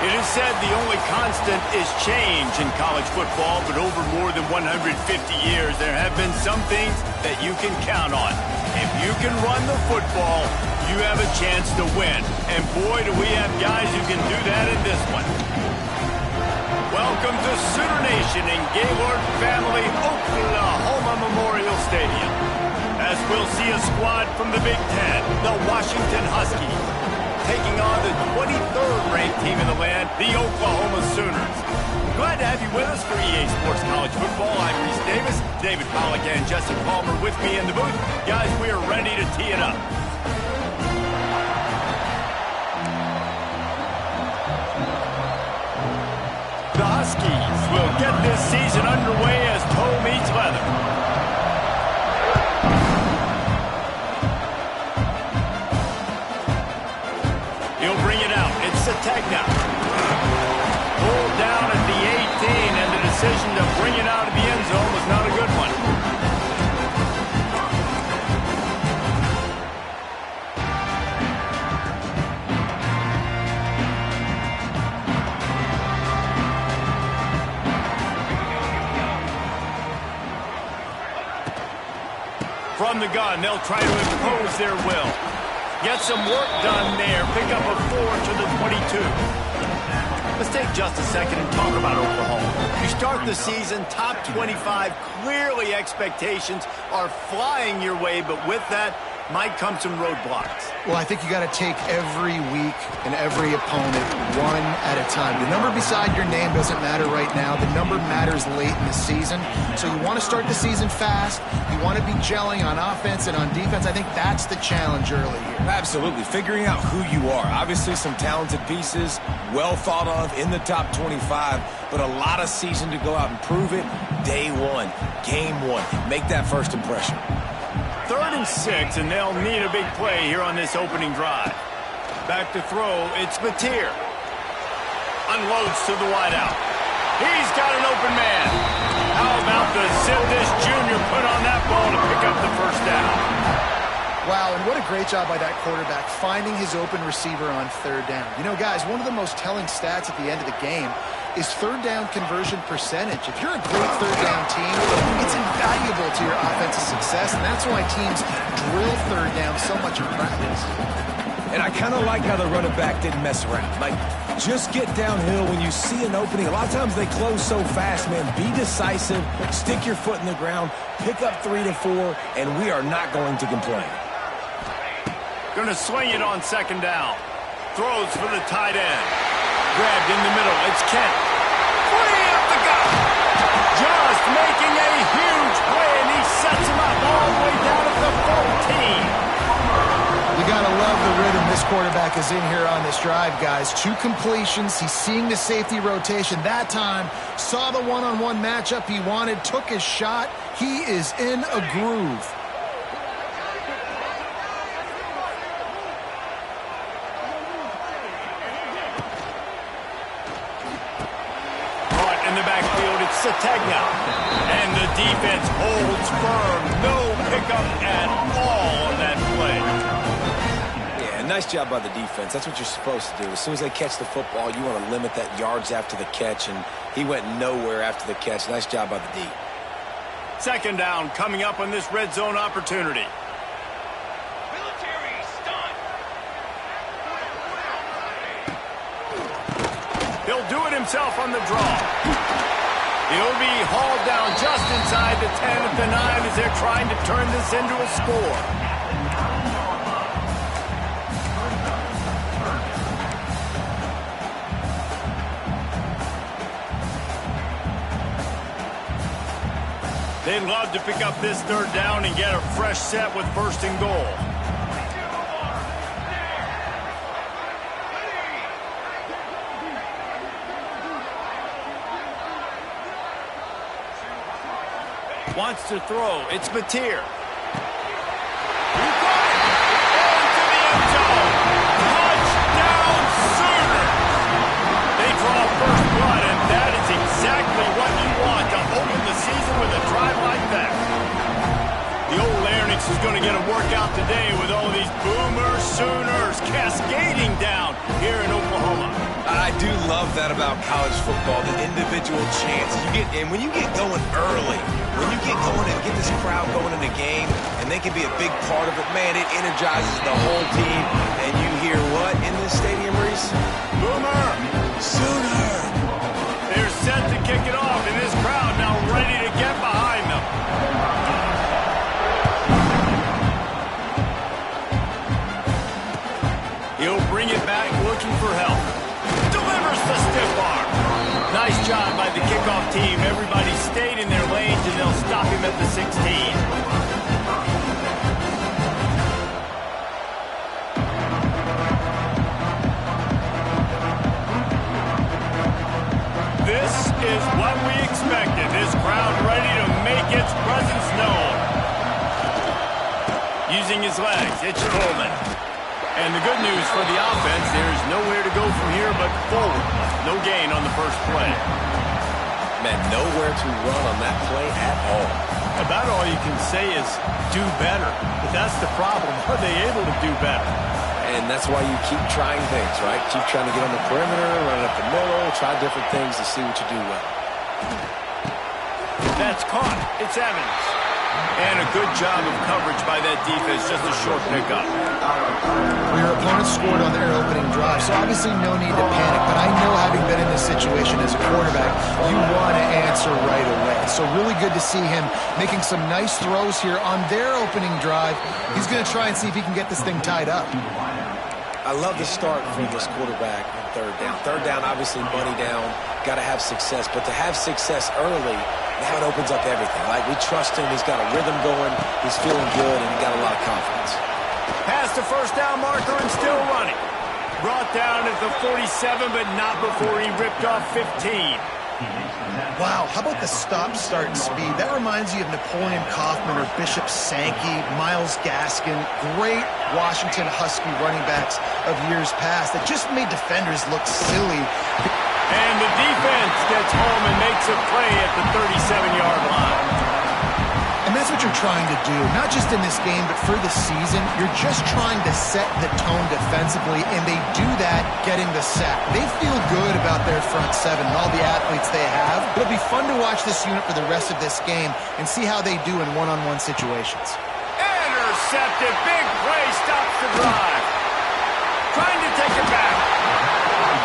It is said the only constant is change in college football, but over more than 150 years, there have been some things that you can count on. If you can run the football, you have a chance to win. And boy, do we have guys who can do that in this one. Welcome to Sooner Nation in Gaylord Family Oklahoma Memorial Stadium. As we'll see a squad from the Big Ten, the Washington Huskies, taking on the 23rd ranked team in the land, the Oklahoma Sooners. Glad to have you with us for EA Sports College Football. I'm Reese Davis, David Pollack and Justin Palmer with me in the booth. Guys, we are ready to tee it up. The Huskies will get this season underway as toe meets leather. Sategna. Pulled down at the 18, and the decision to bring it out of the end zone was not a good one. From the gun, they'll try to impose their will. Get some work done there. Pick up a 4 to the 22. Let's take just a second and talk about Oklahoma. You start the season top 25. Clearly expectations are flying your way, but with that might come some roadblocks. Well, I think you got to take every week and every opponent one at a time. The number beside your name doesn't matter right now. The number matters late in the season. So you want to start the season fast. You want to be gelling on offense and on defense. I think that's the challenge early here. Absolutely. Figuring out who you are. Obviously some talented pieces, well thought of in the top 25, but a lot of season to go out and prove it. Day one, game one. Make that first impression. 3rd and 6, and they'll need a big play here on this opening drive. Back to throw, it's Mateer. Unloads to the wideout. He's got an open man. How about the zip this junior put on that ball to pick up the first down? Wow, and what a great job by that quarterback, finding his open receiver on 3rd down. You know, guys, one of the most telling stats at the end of the game is 3rd down conversion percentage. If you're a great 3rd down team, it's invaluable to your offensive success, and that's why teams drill 3rd down so much in practice. And I kind of like how the running back didn't mess around. Like, just get downhill when you see an opening. A lot of times they close so fast, man. Be decisive, stick your foot in the ground, pick up 3 to 4, and we are not going to complain. Going to swing it on 2nd down. Throws for the tight end. Grabbed in the middle. It's Kent. Free up the gut. Just making a huge play, and he sets him up all the way down at the 14. You got to love the rhythm this quarterback is in here on this drive, guys. 2 completions. He's seeing the safety rotation. That time, saw the one-on-one matchup he wanted, took his shot. He is in a groove. Sategna. And the defense holds firm. No pickup at all on that play. Yeah, nice job by the defense. That's what you're supposed to do. As soon as they catch the football, you want to limit that yards after the catch, and he went nowhere after the catch. Nice job by the D. 2nd down coming up on this red zone opportunity. He'll do it himself on the draw. He'll be hauled down just inside the 10 at the 9 as they're trying to turn this into a score. They'd love to pick up this 3rd down and get a fresh set with 1st and goal. Wants to throw. It's Mateer. He got it. Into the end zone. Touchdown, Sooners. They draw first blood, and that is exactly what you want to open the season with a drive like that. The old Larynx is going to get a workout today with all these Boomer Sooners cascading down here in Oklahoma. I do love that about college football, the individual chances. And when you get going early, when you get going and get this crowd going in the game, and they can be a big part of it, man, it energizes the whole team. And you hear what in this stadium, Reese? Boomer! Sooner! They're set to kick it off, and this crowd now ready to get behind them. He'll bring it back, looking for help. Delivers the stiff arm. Nice job by the kickoff team. Everybody stayed in their lanes, and they'll stop him at the 16. This is what we expected. This crowd ready to make its presence known. Using his legs, it's Coleman. And the good news for the offense, there is nowhere to go from here but forward. No gain on the first play. Man, nowhere to run on that play at all. About all you can say is do better. But that's the problem. Are they able to do better? And that's why you keep trying things, right? Keep trying to get on the perimeter, run up the middle, try different things to see what you do well. That's caught. It's Evans. And a good job of coverage by that defense, just a short pickup. Well, your opponent scored on their opening drive, so obviously no need to panic, but I know having been in this situation as a quarterback, you want to answer right away. So really good to see him making some nice throws here on their opening drive. He's going to try and see if he can get this thing tied up. I love the start for this quarterback on third down. Third down, obviously, money down. Got to have success. But to have success early, now it opens up everything. Like, we trust him. He's got a rhythm going. He's feeling good, and he got a lot of confidence. Past the first down marker and still running. Brought down at the 47, but not before he ripped off 15. Wow, how about the stop-start speed? That reminds you of Napoleon Kaufman or Bishop Sankey, Myles Gaskin, great Washington Husky running backs of years past that just made defenders look silly. And the defense gets home and makes a play at the 37-yard line. And that's what you're trying to do, not just in this game, but for the season. You're just trying to set the tone defensively, and they do that getting the sack. They feel good about their front seven and all the athletes they have. It'll be fun to watch this unit for the rest of this game and see how they do in one-on-one situations. Intercepted. Big play stops the drive. Trying to take it back.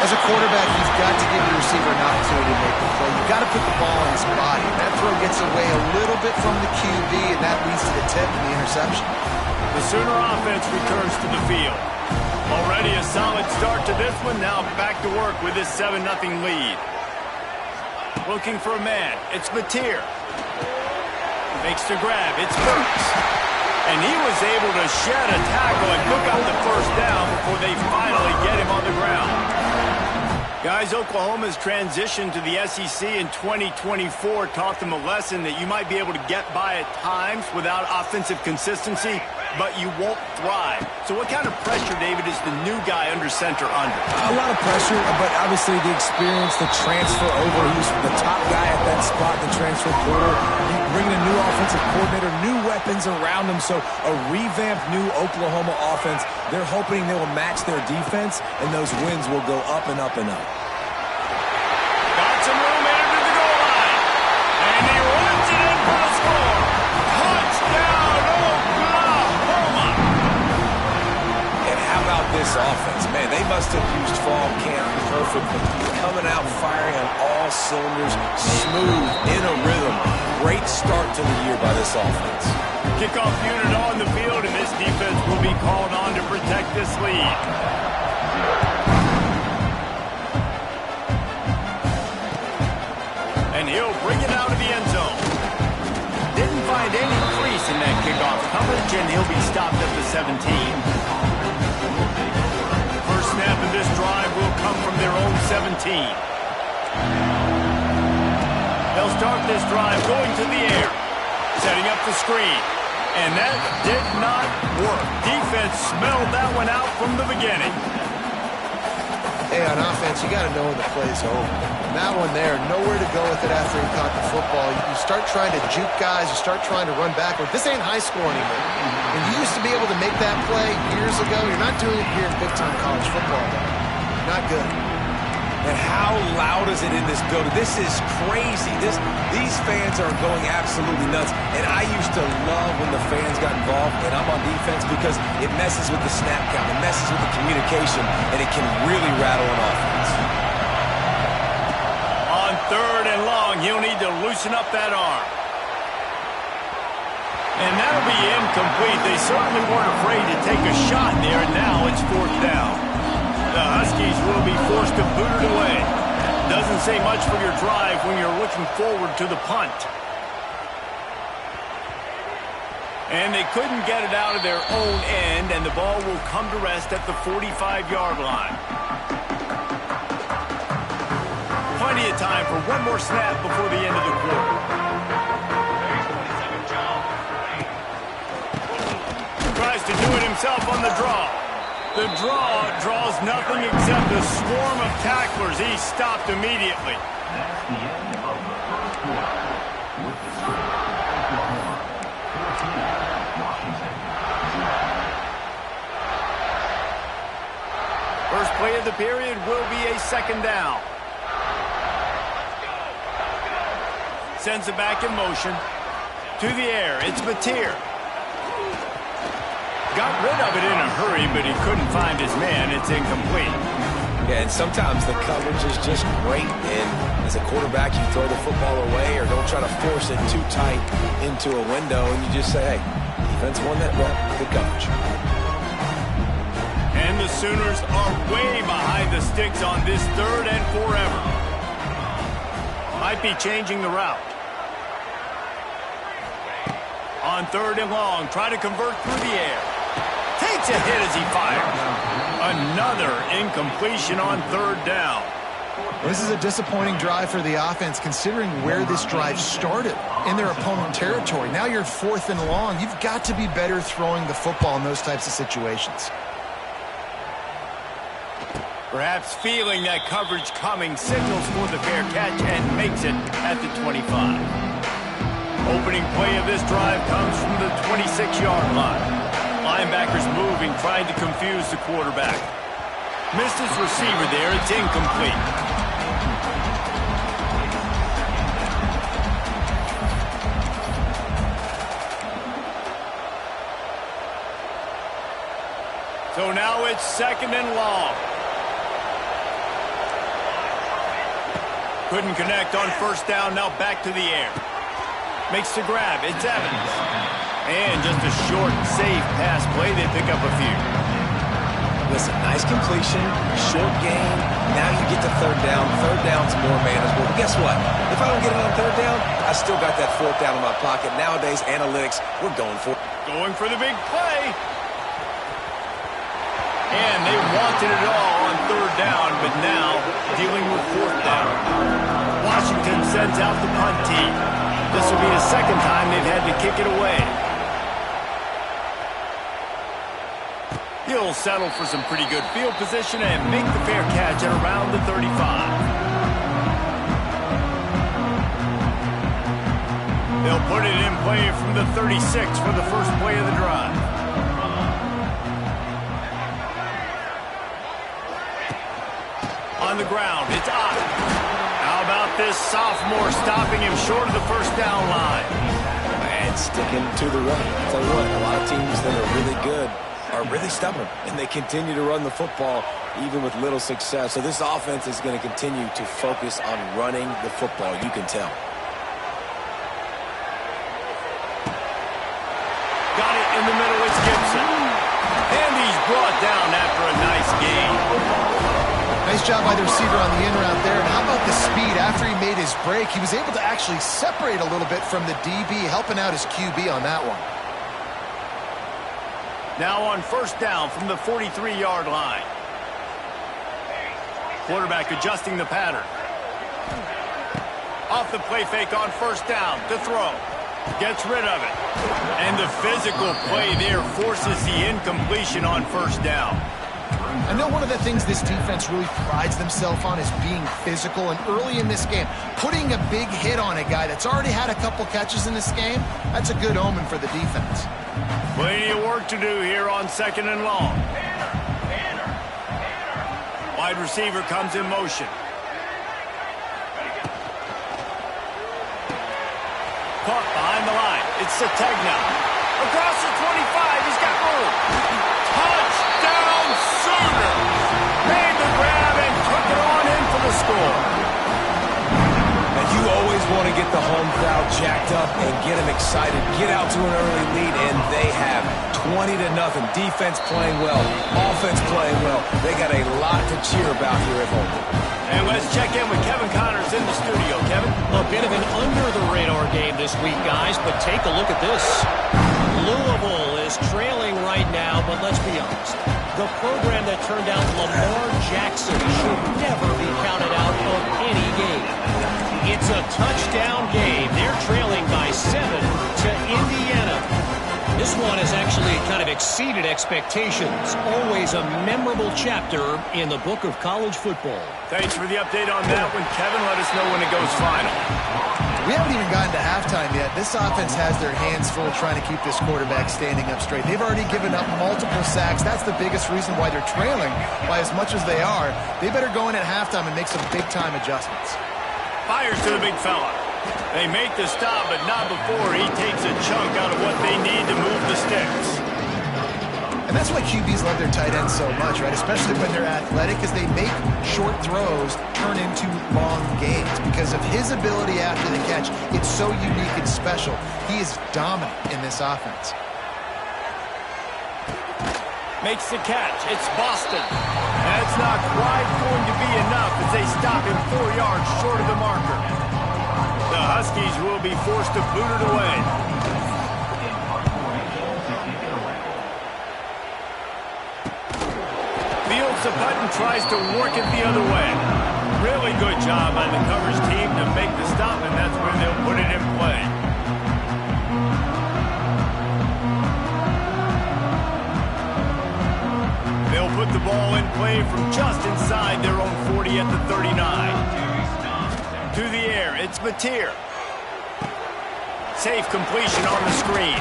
As a quarterback, you've got to give your receiver an opportunity to make the play. You've got to put the ball on his body. That throw gets away a little bit from the QB, and that leads to the tip and the interception. The Sooner offense returns to the field. Already a solid start to this one. Now back to work with this 7-0 lead. Looking for a man. It's Mateer. Makes the grab. It's Burks. And he was able to shed a tackle and pick up the first down before they finally get him on the ground. Guys, Oklahoma's transition to the SEC in 2024 taught them a lesson that you might be able to get by at times without offensive consistency, but you won't thrive. So what kind of pressure, David, is the new guy under center under? A lot of pressure, but obviously the experience, the transfer over. He was the top guy at that spot, the transfer portal. You bring in a new offensive coordinator, new weapons around him, so a revamped new Oklahoma offense. They're hoping they will match their defense, and those wins will go up and up and up. Got some room into the goal line. And he runs it in for the score. Touchdown, Oklahoma. And how about this offense? Man, they must have used fall camp perfectly. Coming out firing on all cylinders, smooth, in a rhythm. Great start to the year by this offense. Kickoff unit on the field, and this defense will be called on to protect this lead. And he'll bring it out of the end zone. Didn't find any crease in that kickoff coverage, and he'll be stopped at the 17. First snap of this drive will come from their own 17. They'll start this drive going to the air, setting up the screen. And that did not work. Defense smelled that one out from the beginning. Hey, on offense, you got to know when the play's over. And that one there, nowhere to go with it after he caught the football. You start trying to juke guys. You start trying to run backward. This ain't high school anymore. And you used to be able to make that play years ago. You're not doing it here in big-time college football, though. Not good. And how loud is it in this building? This is crazy. These fans are going absolutely nuts. And I used to love when the fans got involved, and I'm on defense, because it messes with the snap count, it messes with the communication, and it can really rattle an offense. On 3rd and long, he'll need to loosen up that arm. And that'll be incomplete. They certainly weren't afraid to take a shot there, and now it's 4th down. The Huskies will be forced to boot it away. Doesn't say much for your drive when you're looking forward to the punt. And they couldn't get it out of their own end, and the ball will come to rest at the 45-yard line. Plenty of time for one more snap before the end of the quarter. Tries to do it himself on the draw. The draw draws nothing except a swarm of tacklers. He's stopped immediately. That's the end of the first quarter. With the score, 14, Washington. First play of the period will be a 2nd down. Sends it back in motion. To the air, it's Mateer. Got rid of it in a hurry, but he couldn't find his man. It's incomplete. Yeah, and sometimes the coverage is just great, and as a quarterback, you throw the football away or don't try to force it too tight into a window, and you just say, hey, defense won that rep, good coverage. And the Sooners are way behind the sticks on this 3rd and forever. Might be changing the route. On 3rd and long, try to convert through the air. Takes a hit as he fires. Another incompletion on 3rd down. This is a disappointing drive for the offense, considering where this drive started, in their opponent territory. Now you're 4th and long. You've got to be better throwing the football in those types of situations. Perhaps feeling that coverage coming, signals for the fair catch and makes it at the 25. Opening play of this drive comes from the 26-yard line. Linebackers moving, trying to confuse the quarterback. Missed his receiver there. It's incomplete. So now it's 2nd and long. Couldn't connect on 1st down. Now back to the air. Makes the grab. It's Evans. And just a short, safe pass play. They pick up a few. Listen, nice completion, short gain. Now you get to 3rd down. 3rd down's more manageable. But guess what? If I don't get it on 3rd down, I still got that 4th down in my pocket. Nowadays, analytics, we're going for it. Going for the big play. And they wanted it all on 3rd down, but now dealing with 4th down. Washington sends out the punt team. This will be the 2nd time they've had to kick it away. He'll settle for some pretty good field position and make the fair catch at around the 35. They'll put it in play from the 36 for the first play of the drive. On the ground, it's Ott. How about this sophomore stopping him short of the 1st down line? And sticking to the run. I'll tell you what, a lot of teams that are really good are really stubborn, and they continue to run the football even with little success. So this offense is going to continue to focus on running the football, you can tell. Got it in the middle, it's Gibson. And he's brought down after a nice gain. Nice job by the receiver on the in route there. And how about the speed after he made his break? He was able to actually separate a little bit from the DB, helping out his QB on that one. Now on 1st down from the 43-yard line. Quarterback adjusting the pattern. Off the play fake on 1st down to throw. Gets rid of it. And the physical play there forces the incompletion on 1st down. I know one of the things this defense really prides themselves on is being physical, and early in this game, putting a big hit on a guy that's already had a couple catches in this game, that's a good omen for the defense. Plenty of work to do here on 2nd and long. Wide receiver comes in motion. caught behind the line. It's Sategna. Across the 25, he's got room. Touchdown, Sooners! Made the grab and took it on in for the score. And you always want to get the home crowd jacked up and get them excited. Get out to an early lead, and they have 20-0. Defense playing well, offense playing well. They got a lot to cheer about here at home. And let's check in with Kevin Connors in the studio. Kevin? A bit of an under-the-radar game this week, guys, but take a look at this. Louisville is trailing right now, but let's be honest. The program that turned out Lamar Jackson should never be counted out of any game. It's a touchdown game. They're trailing by 7 to Indiana. This one has actually kind of exceeded expectations. Always a memorable chapter in the book of college football. Thanks for the update on that one, Kevin. Let us know when it goes final. We haven't even gotten to halftime yet. This offense has their hands full trying to keep this quarterback standing up straight. They've already given up multiple sacks. That's the biggest reason why they're trailing by as much as they are. They better go in at halftime and make some big-time adjustments. Fires to the big fella. They make the stop, but not before he takes a chunk out of what they need to move the sticks. And that's why QBs love their tight ends so much, right? Especially when they're athletic, because they make short throws turn into long gains. Because of his ability after the catch, it's so unique and special. He is dominant in this offense. Makes the catch. It's Boston. That's not quite going to be enough as they stop him 4 yards short of the marker. The Huskies will be forced to boot it away. Fields the punt and tries to work it the other way. Really good job by the coverage team to make the stop, and that's where they'll put it in play. They'll put the ball in play from just inside their own 40 at the 39. To the air, it's Mateer. Safe completion on the screen.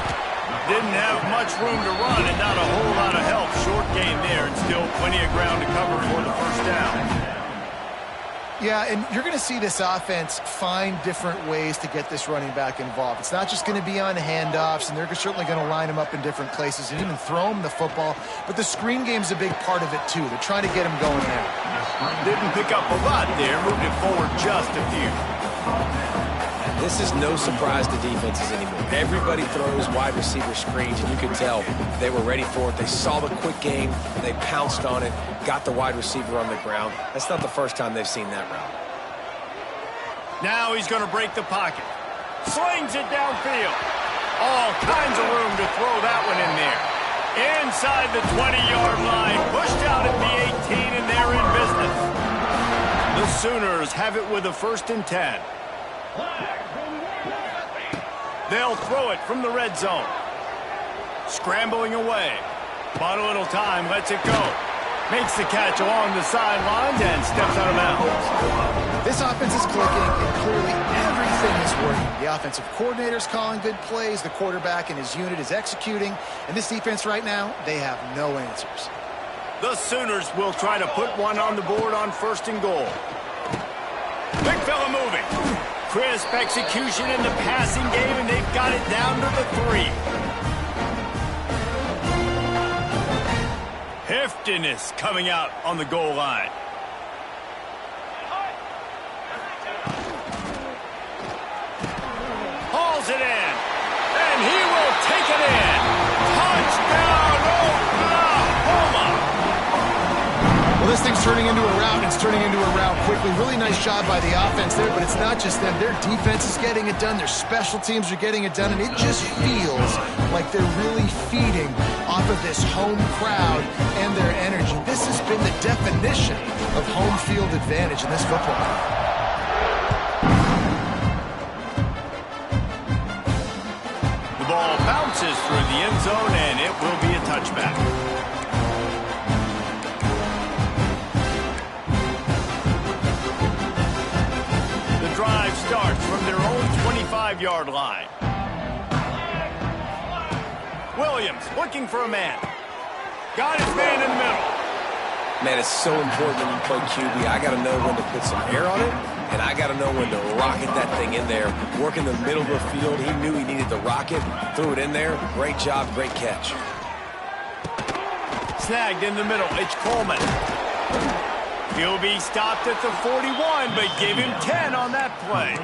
Didn't have much room to run and not a whole lot of help. Short gain there and still plenty of ground to cover for the first down. Yeah, and you're going to see this offense find different ways to get this running back involved. It's not just going to be on handoffs, and they're certainly going to line him up in different places and even throw him the football. But the screen game's a big part of it, too. They're trying to get him going there. Didn't pick up a lot there, moved it forward just a few. This is no surprise to defenses anymore. Everybody throws wide receiver screens, and you could tell they were ready for it. They saw the quick game. They pounced on it, got the wide receiver on the ground. That's not the first time they've seen that route. Now he's going to break the pocket. Slings it downfield. All kinds of room to throw that one in there. Inside the 20-yard line, pushed out at the 18, and they're in business. The Sooners have it with a 1st and 10. They'll throw it from the red zone. Scrambling away. Bought a little time, lets it go. Makes the catch along the sidelines and steps out of bounds. This offense is clicking, and clearly everything is working. The offensive coordinator's calling good plays. The quarterback and his unit is executing. And this defense right now, they have no answers. The Sooners will try to put one on the board on 1st and goal. Big fella moving. Crisp execution in the passing game, and they've got it down to the 3. Heftiness coming out on the goal line. Hauls it in, and he will take it in. Touchdown, Oklahoma! Well, this thing's turning into a rout, and it's turning into a rout quickly. Really nice job by the offense there, but it's not just them. Their defense is getting it done. Their special teams are getting it done, and it just feels like they're really feeding off of this home crowd and their energy. This has been the definition of home field advantage in this football game. The ball bounces through the end zone, and it will be a touchback. Drive starts from their own 25-yard line. Williams looking for a man. Got his man in the middle. Man, it's so important when you play QB. I got to know when to put some air on it, and I got to know when to rocket that thing in there. Work in the middle of the field. He knew he needed the rocket, threw it in there. Great job, great catch. Snagged in the middle. It's Coleman. He'll be stopped at the 41, but give him 10 on that play.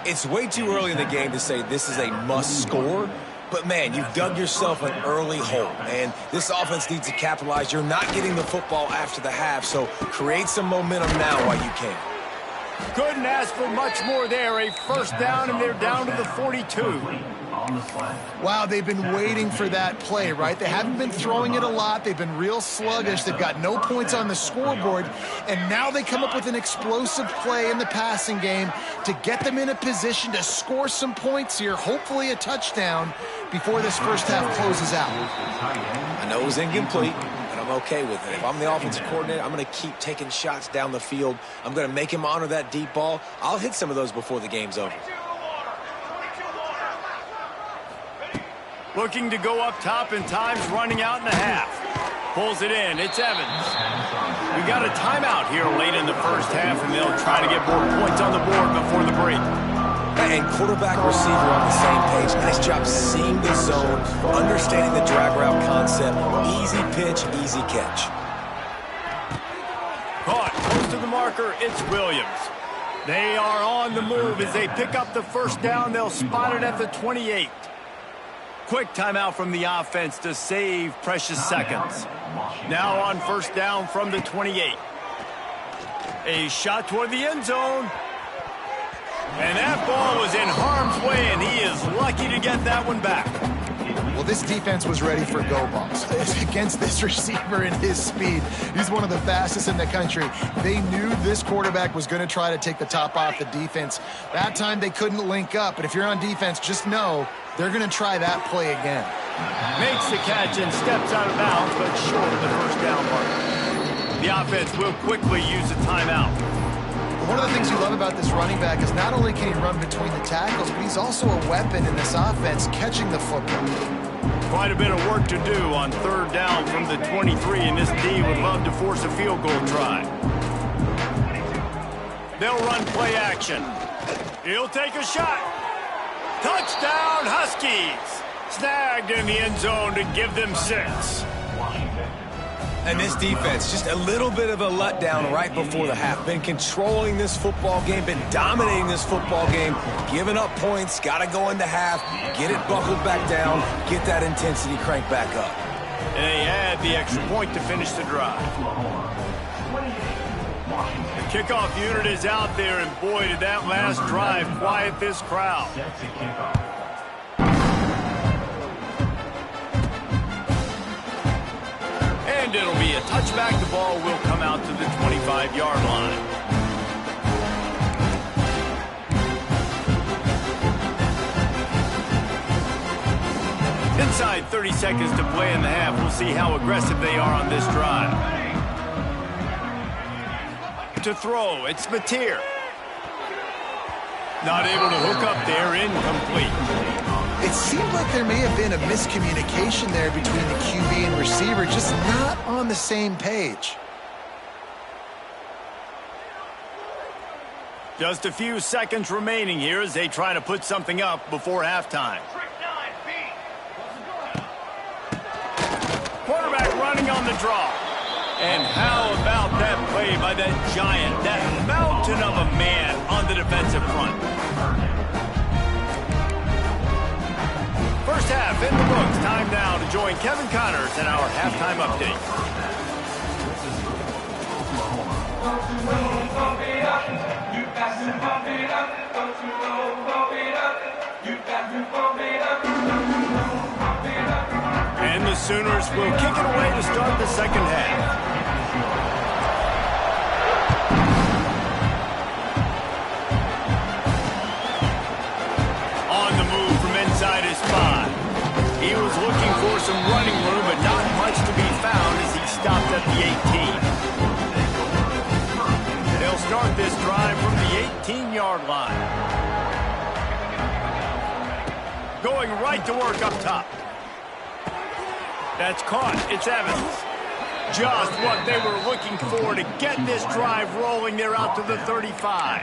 It's way too early in the game to say this is a must score. But, man, you've dug yourself an early hole, and this offense needs to capitalize. You're not getting the football after the half, so create some momentum now while you can. Couldn't ask for much more there. A first down, and they're down to the 42. Wow, they've been waiting for that play, right? They haven't been throwing it a lot. They've been real sluggish. They've got no points on the scoreboard, and now they come up with an explosive play in the passing game to get them in a position to score some points here, hopefully a touchdown, before this first half closes out. I know it was incomplete, but I'm okay with it. If I'm the offensive coordinator, I'm going to keep taking shots down the field. I'm going to make him honor that deep ball. I'll hit some of those before the game's over. Looking to go up top, and time's running out in the half. Pulls it in. It's Evans. We got a timeout here late in the first half, and they'll try to get more points on the board before the break. And quarterback, receiver on the same page. Nice job seeing the zone, understanding the drag route concept. Easy pitch, easy catch. Caught close to the marker. It's Williams. They are on the move as they pick up the first down. They'll spot it at the 28. Quick timeout from the offense to save precious seconds. Now on first down from the 28. A shot toward the end zone. And that ball was in harm's way, and he is lucky to get that one back. Well, this defense was ready for go balls against this receiver and his speed. He's one of the fastest in the country. They knew this quarterback was going to try to take the top off the defense. That time they couldn't link up, but if you're on defense, just know they're going to try that play again. Makes the catch and steps out of bounds, but short of the first down mark. The offense will quickly use a timeout. One of the things you love about this running back is not only can he run between the tackles, but he's also a weapon in this offense, catching the football. Quite a bit of work to do on third down from the 23, and this D would love to force a field goal try. They'll run play action. He'll take a shot. Touchdown, Huskies! Snagged in the end zone to give them 6. And this defense, just a little bit of a letdown right before the half. Been controlling this football game, been dominating this football game, giving up points, got to go into half, get it buckled back down, get that intensity cranked back up. And they add the extra point to finish the drive. The kickoff unit is out there, and boy, did that last drive quiet this crowd. And it'll be a touchback. The ball will come out to the 25-yard line. Inside 30 seconds to play in the half. We'll see how aggressive they are on this drive. To throw, it's Mateer. Not able to hook up there, incomplete. It seemed like there may have been a miscommunication there between the QB and receiver, just not on the same page. Just a few seconds remaining here as they try to put something up before halftime. Quarterback running on the draw. And how about that play by that giant, that mountain of a man on the defensive front? First half in the books. Time now to join Kevin Connors in our halftime update. And the Sooners will kick it away to start the second half. On the move from inside his 5. He was looking for some running room, but not much to be found as he stopped at the 18. They'll start this drive from the 18-yard line. Going right to work up top. That's caught. It's Evans. just what they were looking for to get this drive rolling there out to the 35.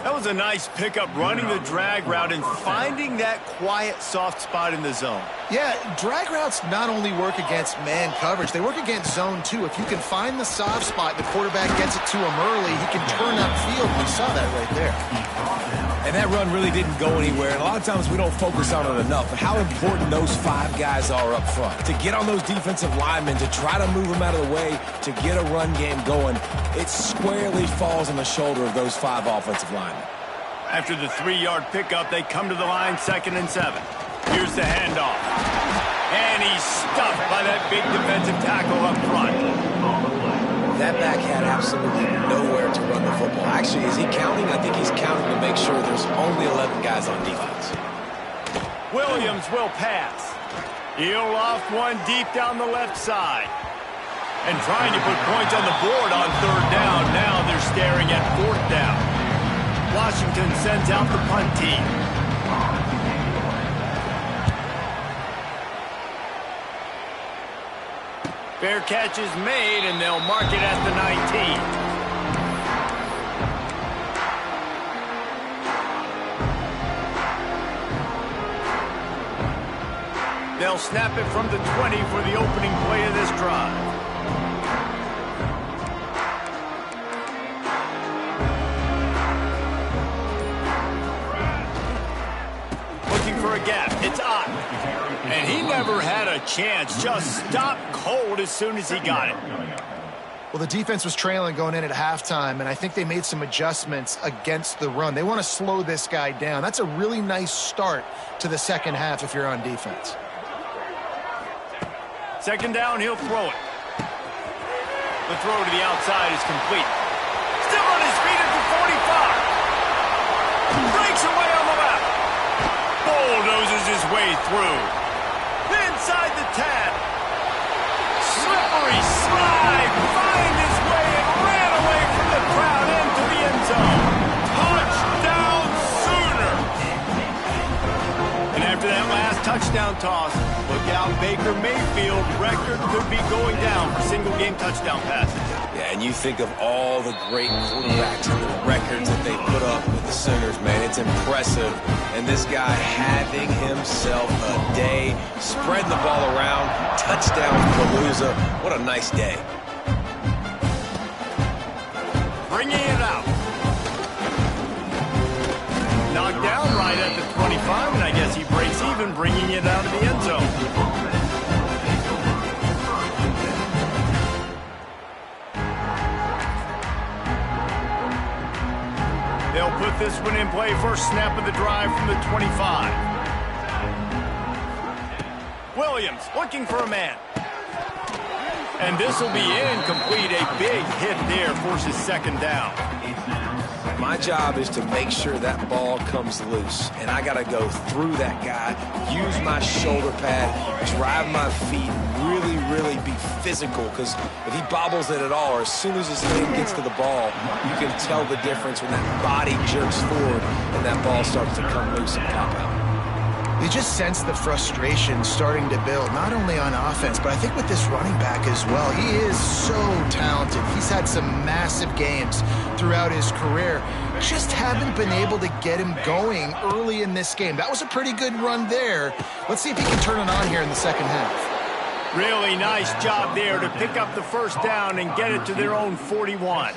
That was a nice pickup, running the drag route and finding that quiet, soft spot in the zone. Yeah, drag routes not only work against man coverage, they work against zone too. If you can find the soft spot, the quarterback gets it to him early, he can turn upfield. We saw that right there. And that run really didn't go anywhere. And a lot of times we don't focus on it enough, but how important those 5 guys are up front. To get on those defensive linemen, to try to move them out of the way, to get a run game going, it squarely falls on the shoulder of those 5 offensive linemen. After the 3-yard pickup, they come to the line 2nd and 7. Here's the handoff. And he's stuffed by that big defensive tackle up front. That back had absolutely nowhere to run the football. Actually, is he counting? I think he's counting to make sure there's only 11 guys on defense. Williams will pass. He'll loft one deep down the left side. And trying to put points on the board on 3rd down. Now they're staring at 4th down. Washington sends out the punt team. Fair catch is made, and they'll mark it at the 19. They'll snap it from the 20 for the opening play of this drive. Looking for a gap. It's Ott. And he never had a chance. Just stopped cold as soon as he got it. Well, the defense was trailing going in at halftime, and I think they made some adjustments against the run. They want to slow this guy down. That's a really nice start to the second half if you're on defense. 2nd down, he'll throw it. The throw to the outside is complete. Still on his feet at the 45. Breaks away on the left. Bulldozes his way through. Inside the 10. Slippery slide. Find his way and ran away from the crowd into the end zone. Touchdown Sooner. And after that last touchdown toss, look out, Baker Mayfield record could be going down for single-game touchdown passes. Yeah, and you think of all the great quarterbacks and the records that they put up with the Sooners, man. It's impressive. And this guy having himself a day, spreading the ball around, touchdown Palooza. What a nice day. Bringing it out. Knocked down right at the 25, and I guess he breaks even, bringing it out of the end zone. They'll put this one in play. First snap of the drive from the 25. Williams looking for a man. And this will be incomplete. A big hit there forces 2nd down. My job is to make sure that ball comes loose, and I got to go through that guy, use my shoulder pad, drive my feet, really be physical, because if he bobbles it at all, or as soon as his hand gets to the ball, you can tell the difference when that body jerks forward and that ball starts to come loose and pop out. You just sense the frustration starting to build, not only on offense, but I think with this running back as well. He is so talented. He's had some massive games throughout his career. Just haven't been able to get him going early in this game. That was a pretty good run there. Let's see if he can turn it on here in the second half. Really nice job there to pick up the first down and get it to their own 41.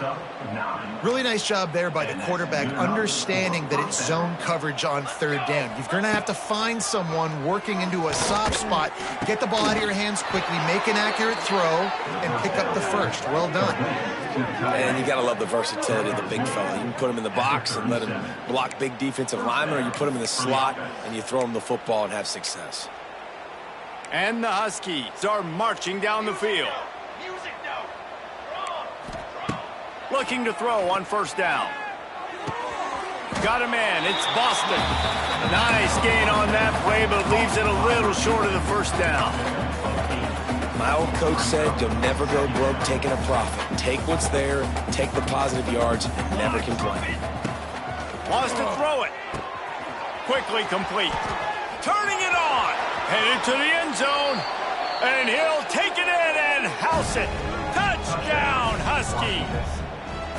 Really nice job there by the quarterback, understanding that it's zone coverage on 3rd down. You're going to have to find someone working into a soft spot, get the ball out of your hands quickly, make an accurate throw, and pick up the first. Well done. And you got to love the versatility of the big fella. You can put him in the box and let him block big defensive linemen, or you put him in the slot and you throw him the football and have success. And the Huskies are marching down the field. Looking to throw on 1st down. Got a man. It's Boston. Nice gain on that play, but leaves it a little short of the 1st down. My old coach said, you'll never go broke taking a profit. Take what's there, take the positive yards, and never complain. Wants to throw it. Quickly complete. Turning it on. Headed to the end zone. And he'll take it in, and and house it. Touchdown, Huskies.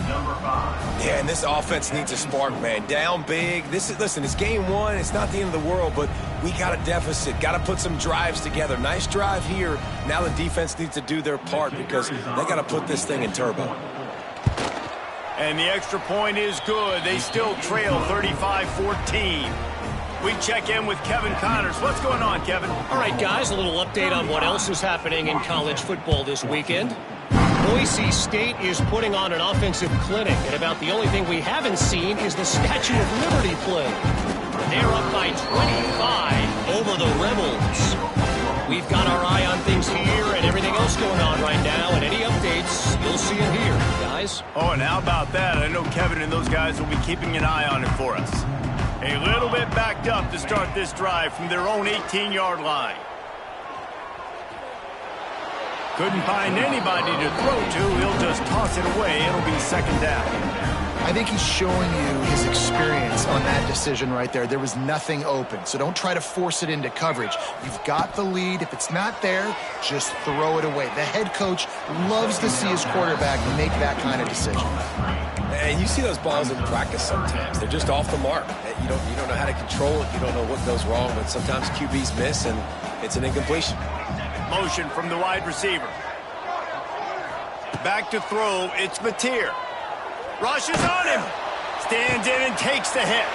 Number 5. Yeah, and this offense needs a spark, man. Down big. Listen, it's game one. It's not the end of the world, but we got a deficit. Got to put some drives together. Nice drive here. Now the defense needs to do their part because they got to put this thing in turbo. And the extra point is good. They still trail 35-14. We check in with Kevin Connors. What's going on, Kevin? All right, guys, a little update on what else is happening in college football this weekend. Boise State is putting on an offensive clinic, and about the only thing we haven't seen is the Statue of Liberty play. They're up by 25 over the Rebels. We've got our eye on things here and everything else going on right now, and any updates, you'll see them here, guys. Oh, and how about that? I know Kevin and those guys will be keeping an eye on it for us. A little bit backed up to start this drive from their own 18-yard line. Couldn't find anybody to throw to. He'll just toss it away. It'll be second down. I think he's showing you his experience on that decision right there. There was nothing open, so don't try to force it into coverage. You've got the lead. If it's not there, just throw it away. The head coach loves to see his quarterback make that kind of decision. And you see those balls in practice sometimes. They're just off the mark. You don't know how to control it. You don't know what goes wrong, but sometimes QBs miss, and it's an incompletion. Motion from the wide receiver. Back to throw. It's Mateer. Rushes on him. Stands in and takes the hit.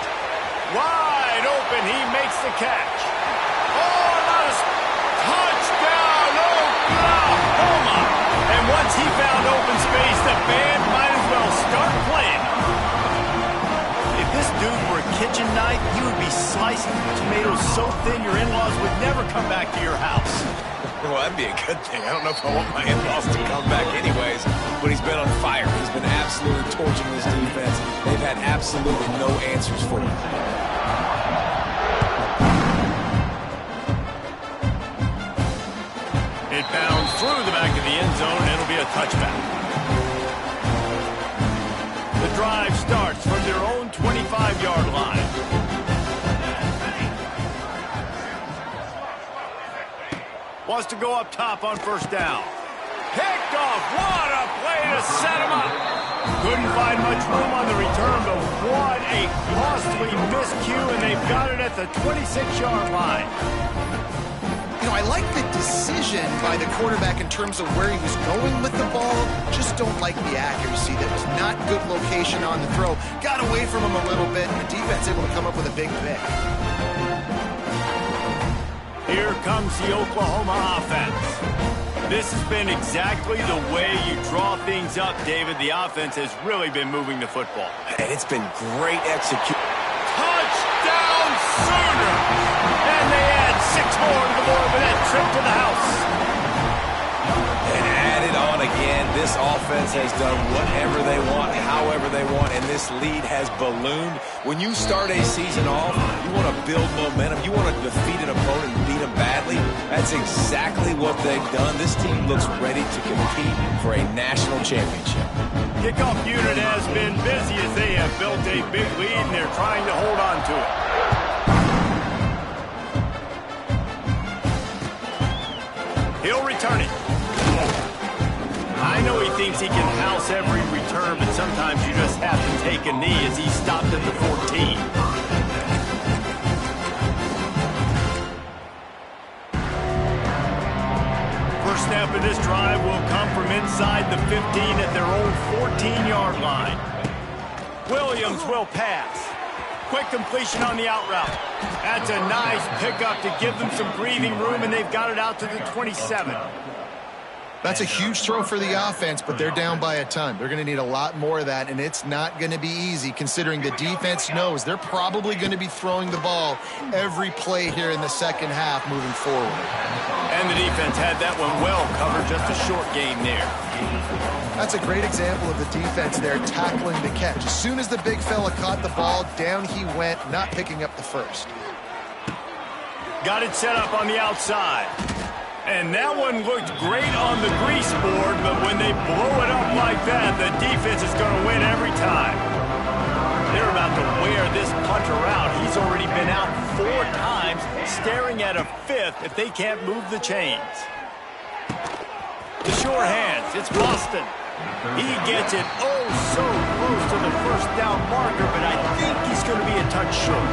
Wide open. He makes the catch. Oh, nice. Touchdown, Oklahoma. And once he found open space, the band might as well start playing. If this dude were a kitchen knife, he would be slicing tomatoes so thin your in-laws would never come back to your house. Well, that'd be a good thing. I don't know if I want my in-laws to come back anyways, but he's been on fire. He's been absolutely torching this defense. They've had absolutely no answers for him. It bounds through the back of the end zone, and it'll be a touchback. The drive starts from their own 25-yard line. Wants to go up top on first down. Picked off. What a play to set him up. Couldn't find much room on the return, but what a costly miscue, and they've got it at the 26-yard line. You know, I like the decision by the quarterback in terms of where he was going with the ball. Just don't like the accuracy. That was not good location on the throw. Got away from him a little bit, and the defense able to come up with a big pick. Here comes the Oklahoma offense. This has been exactly the way you draw things up, David. The offense has really been moving the football. And it's been great execution. Touchdown, Sooners! And they add 6 more to the board with that trip to the house. And added on again, this offense has done whatever they want, however they want, and this lead has ballooned. When you start a season off, you want to build momentum. You want to defeat an opponent and beat them badly. That's exactly what they've done. This team looks ready to compete for a national championship. Kickoff unit has been busy as they have built a big lead, and they're trying to hold on to it. He'll return it. I know he thinks he can house every return, but sometimes you just have to take a knee as he stopped at the 14. First snap of this drive will come from inside the 15 at their own 14-yard line. Williams will pass. Quick completion on the out route. That's a nice pickup to give them some breathing room, and they've got it out to the 27. That's a huge throw for the offense, but they're down by a ton. They're going to need a lot more of that, and it's not going to be easy considering the defense knows they're probably going to be throwing the ball every play here in the second half moving forward. And the defense had that one well covered, just a short gain there. That's a great example of the defense there tackling the catch. As soon as the big fella caught the ball, down he went, not picking up the first. Got it set up on the outside. And that one looked great on the grease board, but when they blow it up like that, the defense is going to win every time. They're about to wear this punter out. He's already been out 4 times, staring at a 5th if they can't move the chains. The sure hands. It's Boston. He gets it oh so close to the first down marker, but I think he's going to be a touch short.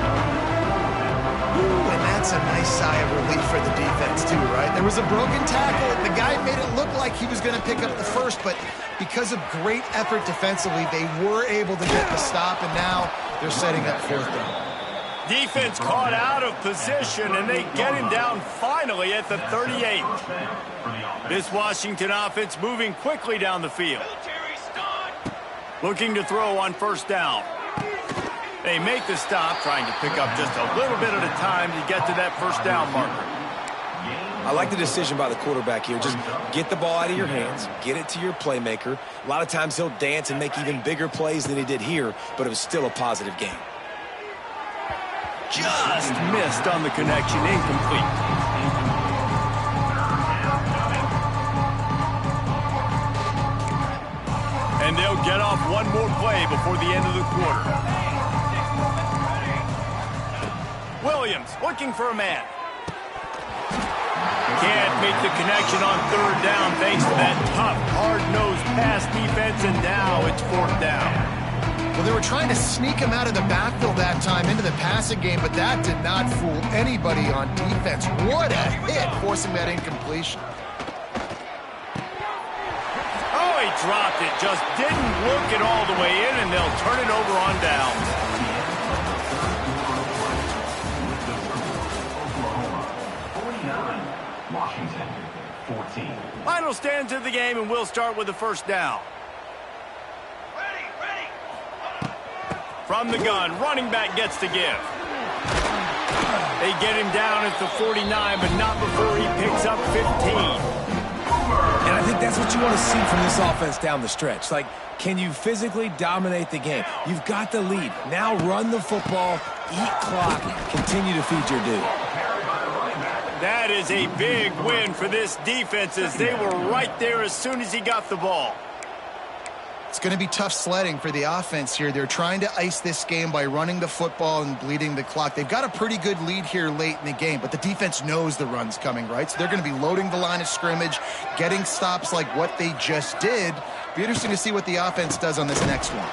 Ooh, and that's a nice sigh of relief for the defense too, right? There was a broken tackle. The guy made it look like he was going to pick up the first, but because of great effort defensively, they were able to get the stop, and now they're setting up fourth down. Defense caught out of position, and they get him down finally at the 38. This Washington offense moving quickly down the field. Looking to throw on first down. They make the stop, trying to pick up just a little bit at a time to get to that first down marker. I like the decision by the quarterback here. Just get the ball out of your hands, get it to your playmaker. A lot of times he'll dance and make even bigger plays than he did here, but it was still a positive game. Just missed on the connection, incomplete. And they'll get off one more play before the end of the quarter. Williams looking for a man. Can't make the connection on third down thanks to that tough, hard-nosed pass defense, and now it's fourth down. Well, they were trying to sneak him out of the backfield that time into the passing game, but that did not fool anybody on defense. What a hit, forcing that incompletion. Oh, he dropped it. Just didn't look it all the way in, and they'll turn it over on downs. Washington, 14. Final stands of the game, and we'll start with the first down. From the gun, running back gets to give. They get him down at the 49, but not before he picks up 15. And I think that's what you want to see from this offense down the stretch. Like, can you physically dominate the game? You've got the lead. Now run the football, eat clock, continue to feed your dude. That is a big win for this defense, as they were right there as soon as he got the ball. It's going to be tough sledding for the offense here. They're trying to ice this game by running the football and bleeding the clock. They've got a pretty good lead here late in the game, but the defense knows the run's coming, right? So they're going to be loading the line of scrimmage, getting stops like what they just did. Be interesting to see what the offense does on this next one.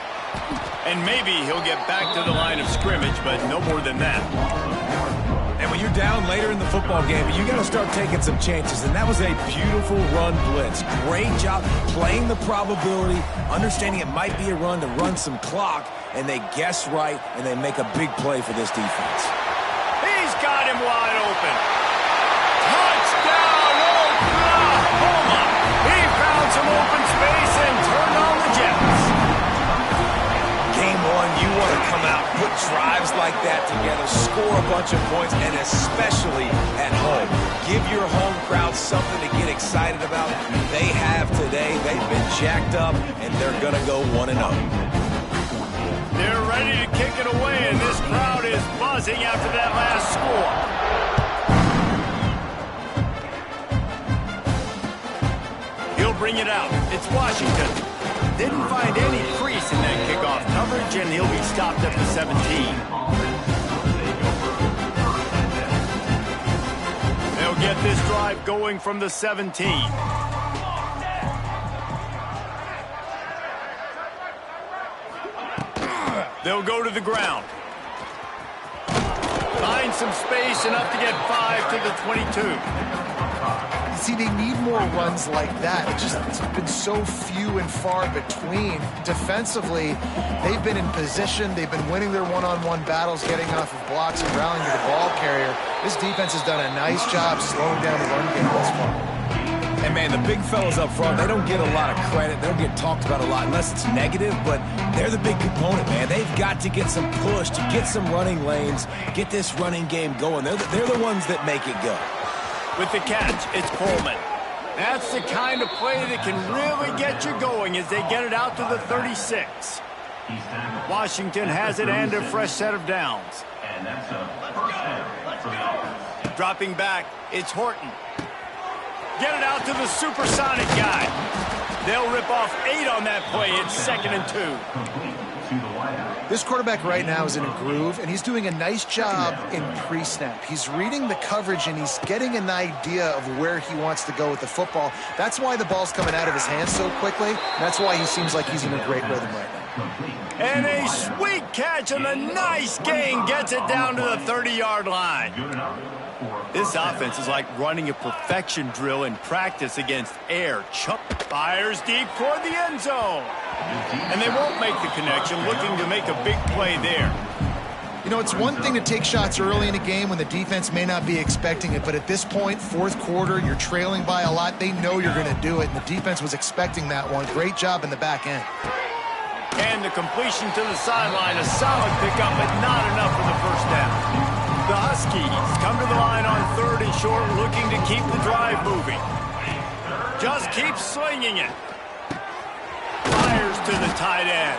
And maybe he'll get back to the line of scrimmage, but no more than that. And when you're down later in the football game, you got to start taking some chances. And that was a beautiful run blitz. Great job playing the probability, understanding it might be a run to run some clock, and they guess right, and they make a big play for this defense. He's got him wide open. Touchdown, Oklahoma! He found some open space and turned on the Jets. Game one, you want to come out, put drives like that together, score a bunch of points, and especially at home. Give your home crowd something to get excited about. They have today. They've been jacked up, and they're going to go 1-0. They're ready to kick it away, and this crowd is buzzing after that last score. He'll bring it out. It's Washington. Didn't find any crease in that kickoff coverage, and he'll be stopped at the 17. They'll get this drive going from the 17. They'll go to the ground. Find some space, enough to get 5 to the 22. See, they need more runs like that. It's been so few and far between. Defensively, they've been in position. They've been winning their one-on-one battles, getting off of blocks and rallying to the ball carrier. This defense has done a nice job slowing down the run game this far. And, man, the big fellas up front, they don't get a lot of credit. They don't get talked about a lot unless it's negative, but they're the big component, man. They've got to get some push, to get some running lanes, get this running game going. They're the ones that make it go. With the catch, it's Coleman. That's the kind of play that can really get you going as they get it out to the 36. Washington has it and a fresh set of downs. And that's a first down for the offense. Dropping back, it's Horton. Get it out to the supersonic guy. They'll rip off 8 on that play. It's 2nd and 2. Complete to the This quarterback right now is in a groove, and he's doing a nice job in pre-snap. He's reading the coverage, and he's getting an idea of where he wants to go with the football. That's why the ball's coming out of his hands so quickly. That's why he seems like he's in a great rhythm right now. And a sweet catch and a nice gain gets it down to the 30-yard line. This offense is like running a perfection drill in practice against air. Chuck fires deep toward the end zone. And they won't make the connection, looking to make a big play there. You know, it's one thing to take shots early in a game when the defense may not be expecting it, but at this point, fourth quarter, you're trailing by a lot. They know you're going to do it, and the defense was expecting that one. Great job in the back end. And the completion to the sideline, a solid pickup, but not enough for the first down. The Huskies come to the line on 3rd and short, looking to keep the drive moving. Just keep slinging it. Fires to the tight end.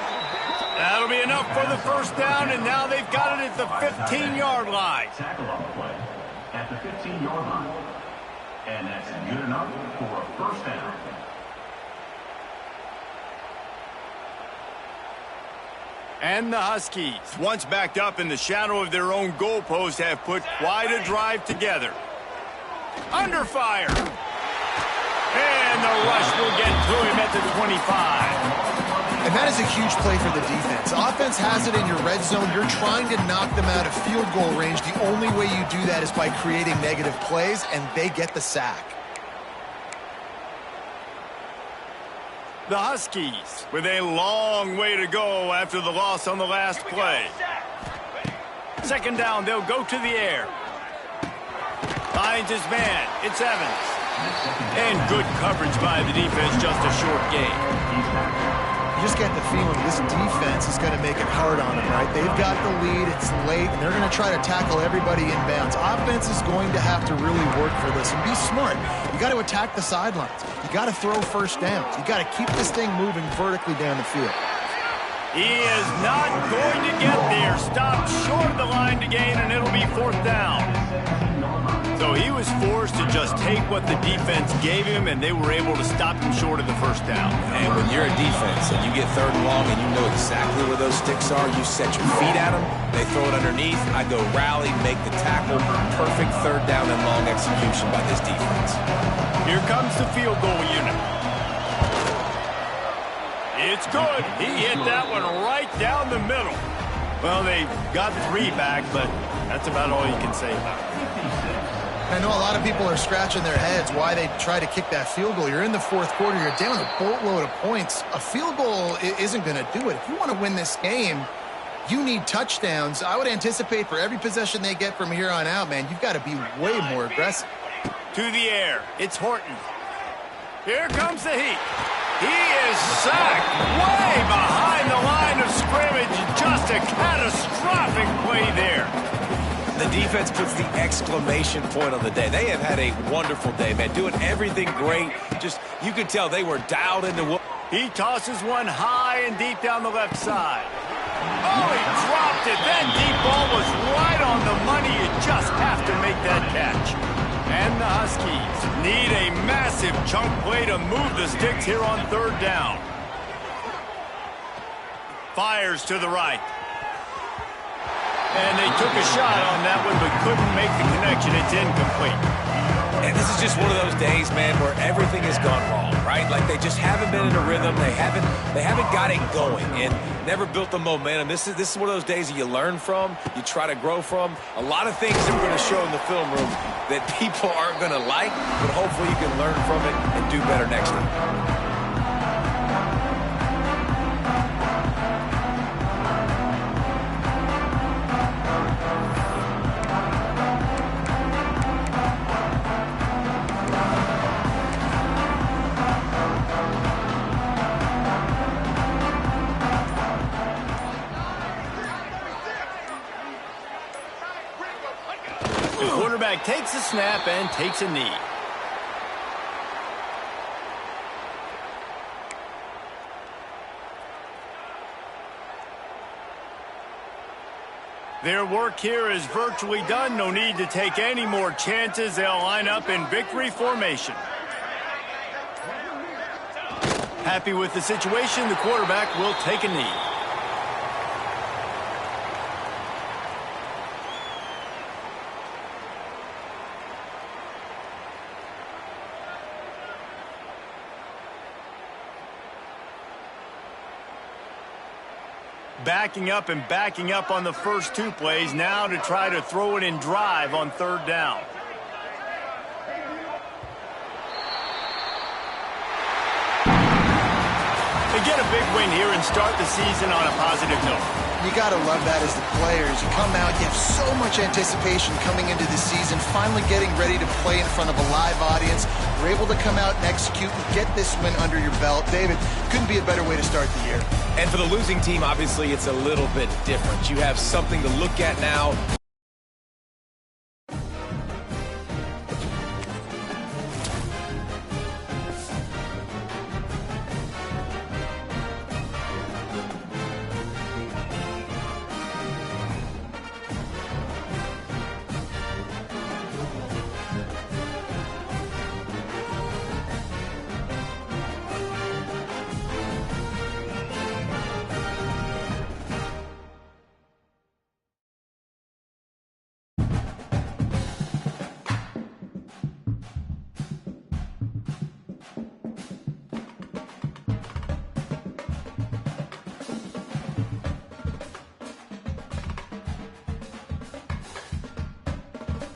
That'll be enough for the first down, and now they've got it at the 15-yard line. Tackle on the play at the 15-yard line. And that's good enough for a first down. And the Huskies, once backed up in the shadow of their own goalpost, have put quite a drive together. Under fire. And the rush will get to him at the 25. And that is a huge play for the defense. Offense has it in your red zone. You're trying to knock them out of field goal range. The only way you do that is by creating negative plays, and they get the sack. The Huskies with a long way to go after the loss on the last play. Second down, they'll go to the air. Finds his man. It's Evans. And good coverage by the defense, just a short gain. You just get the feeling this defense is going to make it hard on them, right? They've got the lead, it's late, and they're going to try to tackle everybody inbounds. Offense is going to have to really work for this and be smart. You got to attack the sidelines. You got to throw first downs. You got to keep this thing moving vertically down the field. He is not going to get there. Stopped short of the line to gain, and it'll be 4th down. So he was forced to just take what the defense gave him, and they were able to stop him short of the first down. And when you're a defense and you get 3rd and long and you know exactly where those sticks are, you set your feet at them, they throw it underneath, I go rally, make the tackle. Perfect 3rd down and long execution by this defense. Here comes the field goal unit. It's good. He hit that one right down the middle. Well, they got 3 back, but that's about all you can say about it. I know a lot of people are scratching their heads why they try to kick that field goal. You're in the 4th quarter. You're down a boatload of points. A field goal isn't going to do it. If you want to win this game, you need touchdowns. I would anticipate for every possession they get from here on out, man, you've got to be way more aggressive. To the air. It's Horton. Here comes the heat. He is sacked way behind the line of scrimmage. Just a catastrophic play there. The defense puts the exclamation point on the day. They have had a wonderful day, man. Doing everything great. Just, you could tell they were dialed into what. He tosses one high and deep down the left side. Oh, he dropped it. That deep ball was right on the money. You just have to make that catch. And the Huskies need a massive chunk play to move the sticks here on 3rd down. Fires to the right. And they took a shot on that one, but couldn't make the connection. It's incomplete. And this is just one of those days, man, where everything has gone wrong, right? Like they just haven't been in a rhythm. They haven't got it going and never built the momentum. This is one of those days that you learn from, you try to grow from. A lot of things that we're going to show in the film room that people aren't going to like, but hopefully you can learn from it and do better next time. The quarterback takes a snap and takes a knee. Their work here is virtually done. No need to take any more chances. They'll line up in victory formation. Happy with the situation, the quarterback will take a knee. Backing up and backing up on the first 2 plays now to try to throw it in drive on 3rd down. They get a big win here and start the season on a positive note. You got to love that as the players. You come out, you have so much anticipation coming into the season, finally getting ready to play in front of a live audience. You're able to come out and execute and get this win under your belt. David, couldn't be a better way to start the year. And for the losing team, obviously, it's a little bit different. You have something to look at now.